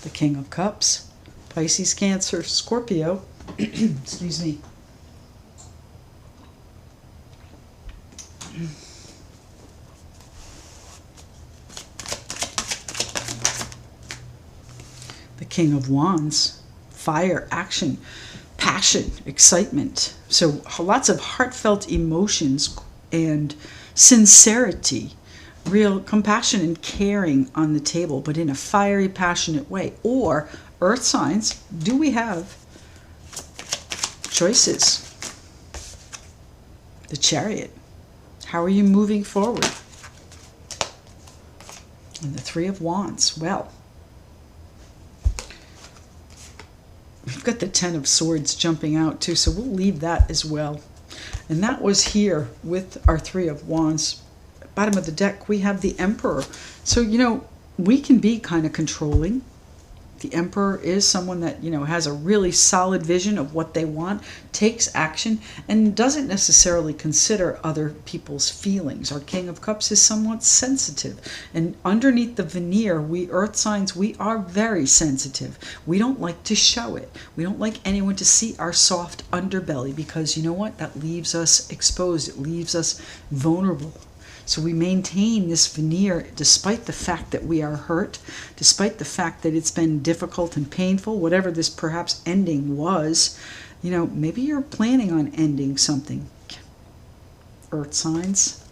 The King of Cups, Pisces, Cancer, Scorpio. Excuse me. The King of Wands, fire, action, passion, excitement. So lots of heartfelt emotions and sincerity, real compassion and caring on the table, but in a fiery, passionate way. Or earth signs, do we have choices? The Chariot. How are you moving forward? And the Three of Wands. Well, we've got the Ten of Swords jumping out too, so we'll leave that as well. And that was here with our Three of Wands. Bottom of the deck, we have the Emperor. So, you know, we can be kind of controlling. The Emperor is someone that, you know, has a really solid vision of what they want, takes action, and doesn't necessarily consider other people's feelings. Our King of Cups is somewhat sensitive. And underneath the veneer, we earth signs, we are very sensitive. We don't like to show it. We don't like anyone to see our soft underbelly because, you know what? That leaves us exposed. It leaves us vulnerable. So we maintain this veneer despite the fact that we are hurt, despite the fact that it's been difficult and painful, whatever this perhaps ending was. You know, maybe you're planning on ending something, earth signs,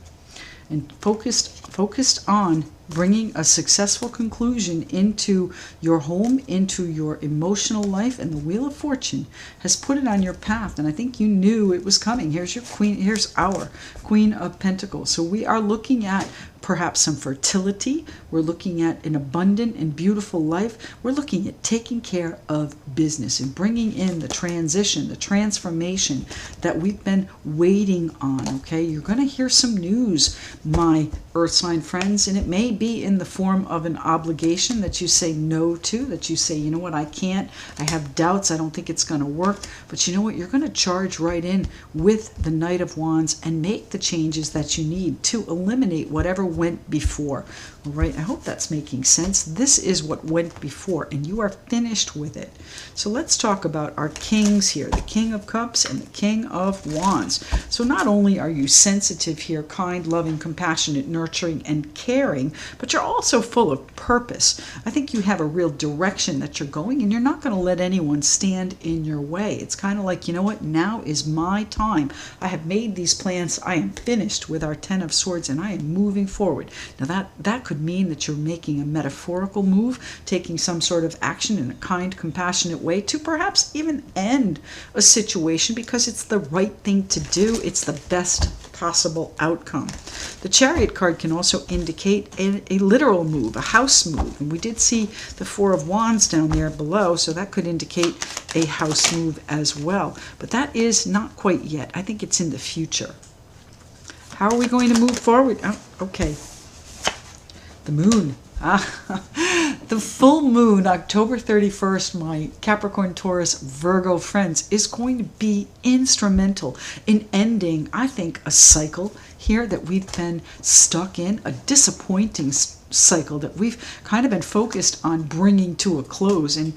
and focused on bringing a successful conclusion into your home, into your emotional life, and the Wheel of Fortune has put it on your path. And I think you knew it was coming. Here's your Queen. Here's our Queen of Pentacles. So we are looking at perhaps some fertility. We're looking at an abundant and beautiful life. We're looking at taking care of business and bringing in the transition, the transformation that we've been waiting on, okay? You're going to hear some news, my earth sign friends, and it may be in the form of an obligation that you say no to, that you say, you know what, I can't, I have doubts, I don't think it's going to work. But you know what, you're going to charge right in with the Knight of Wands and make the changes that you need to eliminate whatever went before. All right, I hope that's making sense. This is what went before, and you are finished with it. So let's talk about our kings here, the King of Cups and the King of Wands. So not only are you sensitive here, kind, loving, compassionate, nurturing, and caring, but you're also full of purpose. I think you have a real direction that you're going, and you're not going to let anyone stand in your way. It's kind of like, you know what, now is my time. I have made these plans. I am finished with our Ten of Swords, and I am moving forward. Now that could mean that you're making a metaphorical move, taking some sort of action in a kind, compassionate way to perhaps even end a situation because it's the right thing to do. It's the best possible outcome. The Chariot card can also indicate a literal move, a house move. And we did see the Four of Wands down there below, so that could indicate a house move as well. But that is not quite yet. I think it's in the future. How are we going to move forward? Oh, okay. The moon. The full moon, October 31st, my Capricorn, Taurus, Virgo friends, is going to be instrumental in ending, I think, a cycle here that we've been stuck in, a disappointing cycle that we've kind of been focused on bringing to a close and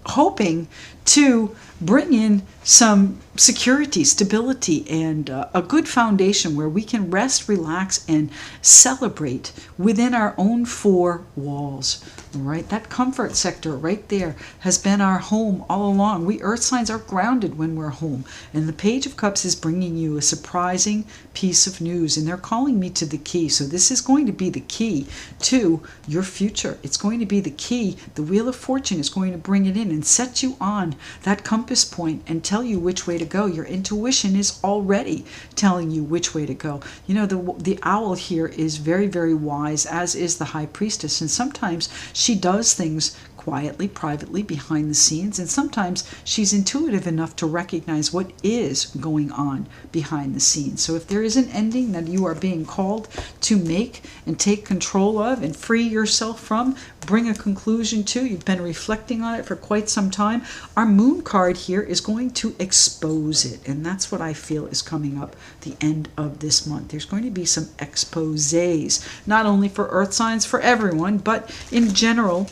hoping to bring in some security, stability, and a good foundation where we can rest, relax, and celebrate within our own four walls. All right, that comfort sector right there has been our home all along. We earth signs are grounded when we're home. And the Page of Cups is bringing you a surprising piece of news, and they're calling me to the key. So this is going to be the key to your future. It's going to be the key. The Wheel of Fortune is going to bring it in and set you on that compass point and tell you which way to go. Your intuition is already telling you which way to go. You know, the owl here is very, very wise, as is the High Priestess, and sometimes she does things quietly, privately, behind the scenes, and sometimes she's intuitive enough to recognize what is going on behind the scenes. So if there is an ending that you are being called to make and take control of and free yourself from, bring a conclusion to, you've been reflecting on it for quite some time, our moon card here is going to expose it. And that's what I feel is coming up the end of this month. There's going to be some exposés, not only for earth signs, for everyone, but in general,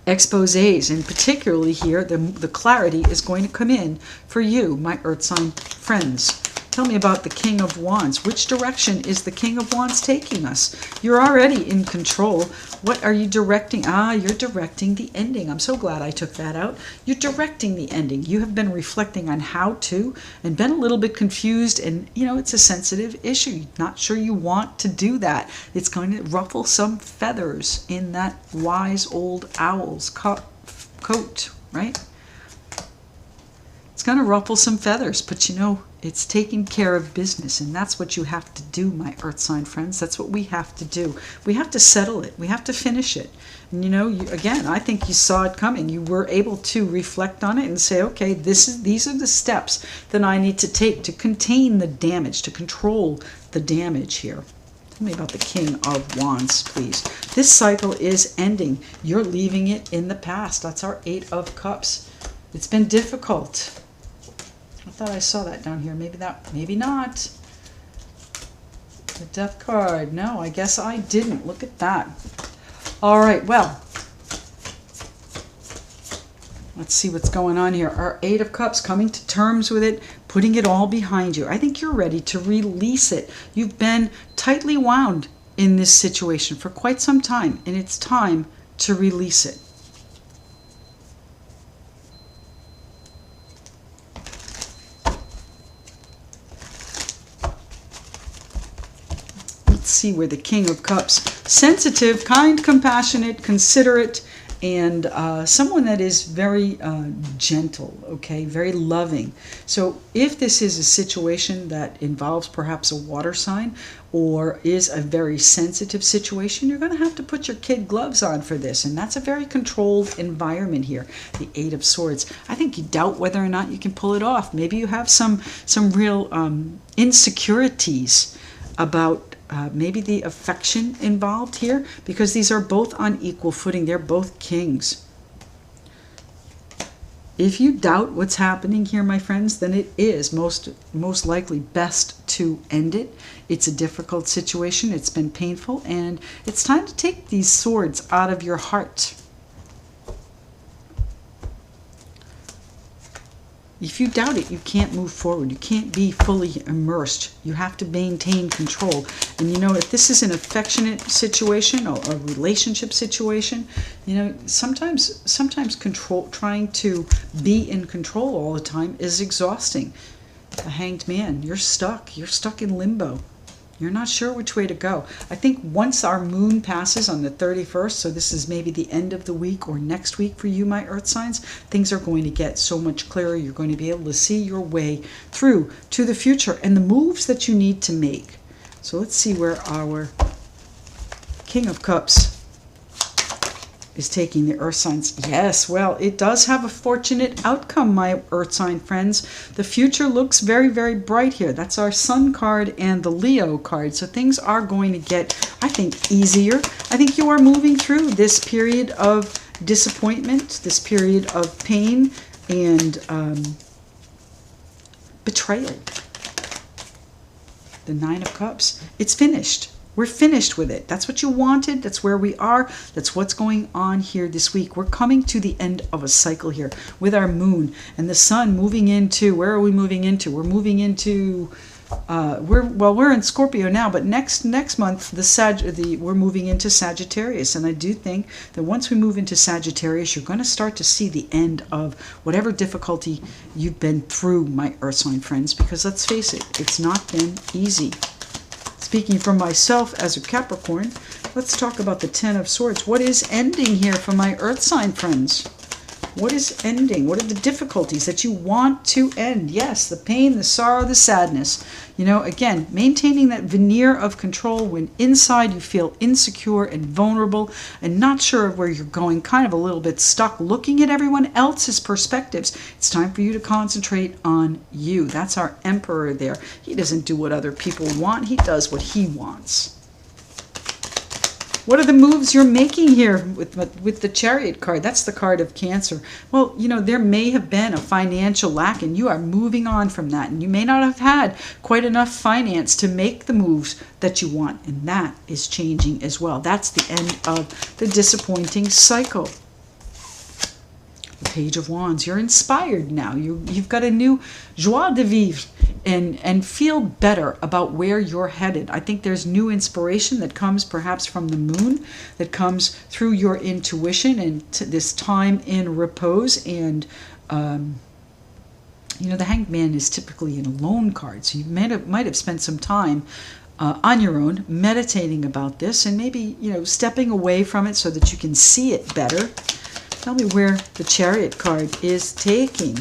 exposés. And particularly here, the clarity is going to come in for you, my earth sign friends. Tell me about the King of Wands. Which direction is the King of Wands taking us? You're already in control. What are you directing? You're directing the ending. I'm so glad I took that out. You're directing the ending. You have been reflecting on how to and been a little bit confused, and it's a sensitive issue. Not sure you want to do that. It's going to ruffle some feathers in that wise old owl's coat, right? It's going to ruffle some feathers, but it's taking care of business, and that's what you have to do, my earth sign friends. That's what we have to do. We have to settle it. We have to finish it. And again, I think you saw it coming. You were able to reflect on it and say, okay, these are the steps that I need to take to contain the damage, to control the damage here. Tell me about the King of Wands, please. This cycle is ending. You're leaving it in the past. That's our 8 of Cups. It's been difficult. I thought I saw that down here. Maybe not. The Death card. No, I guess I didn't. Look at that. All right, well, let's see what's going on here. Our 8 of Cups, coming to terms with it, putting it all behind you. I think you're ready to release it. You've been tightly wound in this situation for quite some time, and it's time to release it. See where the King of Cups, sensitive, kind, compassionate, considerate, and someone that is very gentle, okay, very loving. So if this is a situation that involves perhaps a water sign or is a very sensitive situation, you're going to have to put your kid gloves on for this, and that's a very controlled environment here. The 8 of Swords. I think you doubt whether or not you can pull it off. Maybe you have some real insecurities about maybe the affection involved here, because these are both on equal footing. They're both kings. If you doubt what's happening here, my friends, then it is most likely best to end it. It's a difficult situation. It's been painful, and it's time to take these swords out of your heart. If you doubt it, you can't move forward. You can't be fully immersed. You have to maintain control. And if this is an affectionate situation or a relationship situation, sometimes trying to be in control all the time is exhausting. The Hanged Man, you're stuck. You're stuck in limbo. You're not sure which way to go. I think once our moon passes on the 31st, so this is maybe the end of the week or next week for you, my earth signs, things are going to get so much clearer. You're going to be able to see your way through to the future and the moves that you need to make. So let's see where our King of Cups is taking the earth signs. Yes, well, it does have a fortunate outcome, my earth sign friends. The future looks very, very bright here. That's our Sun card and the Leo card. So things are going to get, I think, easier. I think you are moving through this period of disappointment, this period of pain and betrayal. The 9 of Cups. It's finished. We're finished with it. That's what you wanted. That's where we are. That's what's going on here this week. We're coming to the end of a cycle here with our moon and the sun moving into, where are we moving into? We're moving into, we're in Scorpio now, but next month we're moving into Sagittarius. And I do think that once we move into Sagittarius, you're going to start to see the end of whatever difficulty you've been through, my earth sign friends, because let's face it, it's not been easy. Speaking for myself as a Capricorn, let's talk about the 10 of Swords. What is ending here for my earth sign friends? What is ending? What are the difficulties that you want to end? Yes, the pain, the sorrow, the sadness. You know, again, maintaining that veneer of control when inside you feel insecure and vulnerable and not sure of where you're going, kind of a little bit stuck looking at everyone else's perspectives. It's time for you to concentrate on you. That's our emperor there. He doesn't do what other people want. He does what he wants. What are the moves you're making here with the Chariot card? That's the card of Cancer. Well, you know, there may have been a financial lack and you are moving on from that. And you may not have had quite enough finance to make the moves that you want. And that is changing as well. That's the end of the disappointing cycle. The Page of Wands. You're inspired now. You've got a new joie de vivre and feel better about where you're headed. I think there's new inspiration that comes perhaps from the moon, that comes through your intuition and this time in repose. And you know, the Hanged Man is typically an alone card, so you might have spent some time on your own meditating about this and maybe, you know, stepping away from it so that you can see it better. Tell me where the Chariot card is taking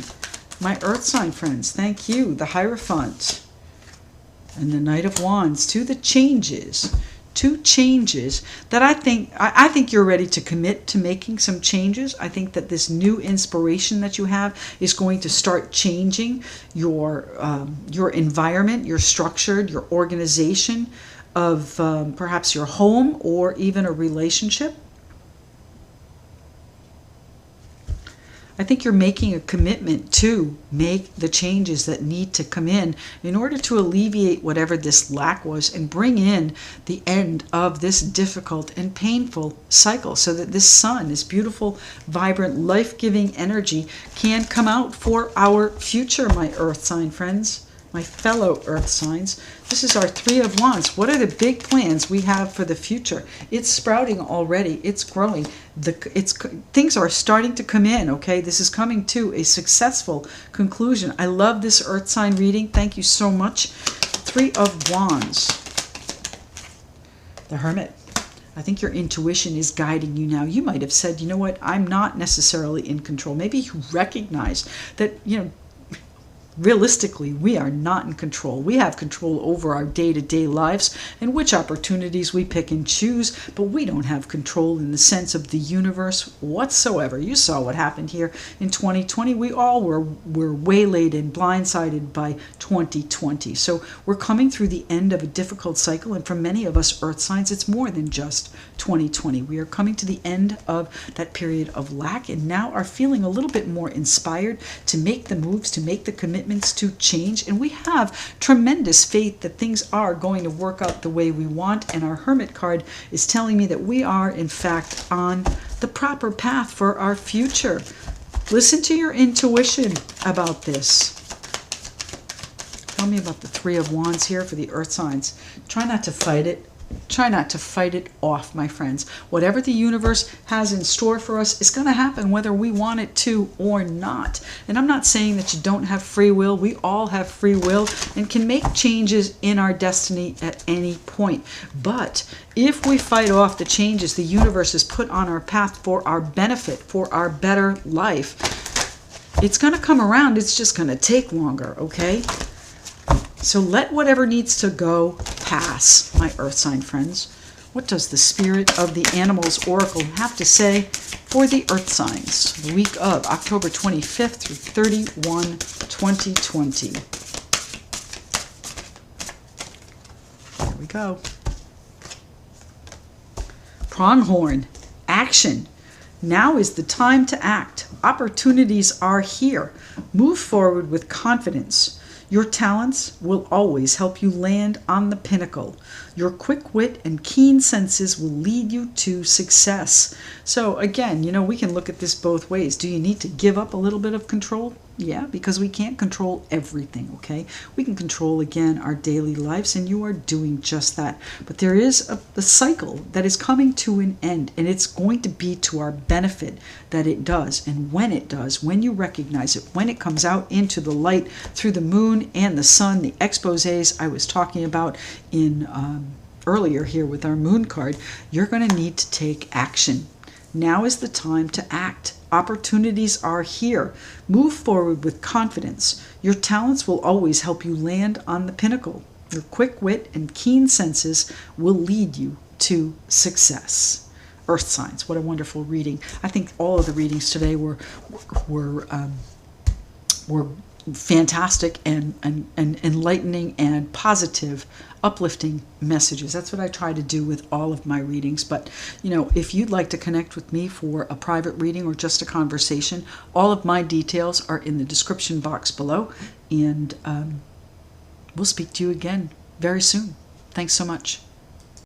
my Earth sign friends. Thank you. The Hierophant and the Knight of Wands. Two changes that I think you're ready to commit to making some changes. I think that this new inspiration that you have is going to start changing your environment, your structure, your organization of perhaps your home or even a relationship. I think you're making a commitment to make the changes that need to come in order to alleviate whatever this lack was and bring in the end of this difficult and painful cycle so that this sun, this beautiful, vibrant, life-giving energy can come out for our future, my Earth sign friends, my fellow Earth signs. This is our Three of Wands. What are the big plans we have for the future? It's sprouting already. It's growing. Things are starting to come in, okay? This is coming to a successful conclusion. I love this Earth sign reading. Thank you so much. Three of Wands. The Hermit. I think your intuition is guiding you now. You might have said, you know what, I'm not necessarily in control. Maybe you recognize that, you know, realistically, we are not in control. We have control over our day-to-day lives and which opportunities we pick and choose, but we don't have control in the sense of the universe whatsoever. You saw what happened here in 2020. We all were waylaid and blindsided by 2020. So we're coming through the end of a difficult cycle, and for many of us Earth signs, it's more than just 2020. We are coming to the end of that period of lack and now are feeling a little bit more inspired to make the moves, to make the commitments, to change, and we have tremendous faith that things are going to work out the way we want. And our Hermit card is telling me that we are in fact on the proper path for our future. Listen to your intuition about this. Tell me about the Three of Wands here for the Earth signs. Try not to fight it. Try not to fight it off, my friends. Whatever the universe has in store for us is going to happen whether we want it to or not. And I'm not saying that you don't have free will. We all have free will and can make changes in our destiny at any point. But if we fight off the changes the universe has put on our path for our benefit, for our better life, it's going to come around. It's just going to take longer, okay? So let whatever needs to go pass, my Earth sign friends. What does the Spirit of the Animals Oracle have to say for the Earth signs, the week of October 25th through 31, 2020? Here we go. Pronghorn, action. Now is the time to act. Opportunities are here. Move forward with confidence. Your talents will always help you land on the pinnacle. Your quick wit and keen senses will lead you to success. So again, you know, we can look at this both ways. Do you need to give up a little bit of control? Yeah, because we can't control everything, okay? We can control, again, our daily lives, and you are doing just that. But there is a cycle that is coming to an end, and it's going to be to our benefit that it does. And when it does, when you recognize it, when it comes out into the light through the moon and the sun, the exposés I was talking about in earlier here with our moon card, you're going to need to take action. Now is the time to act. Opportunities are here. Move forward with confidence. Your talents will always help you land on the pinnacle. Your quick wit and keen senses will lead you to success. Earth signs, what a wonderful reading. I think all of the readings today were fantastic and enlightening and positive, uplifting messages. That's what I try to do with all of my readings. But, you know, if you'd like to connect with me for a private reading or just a conversation, all of my details are in the description box below. And we'll speak to you again very soon. Thanks so much.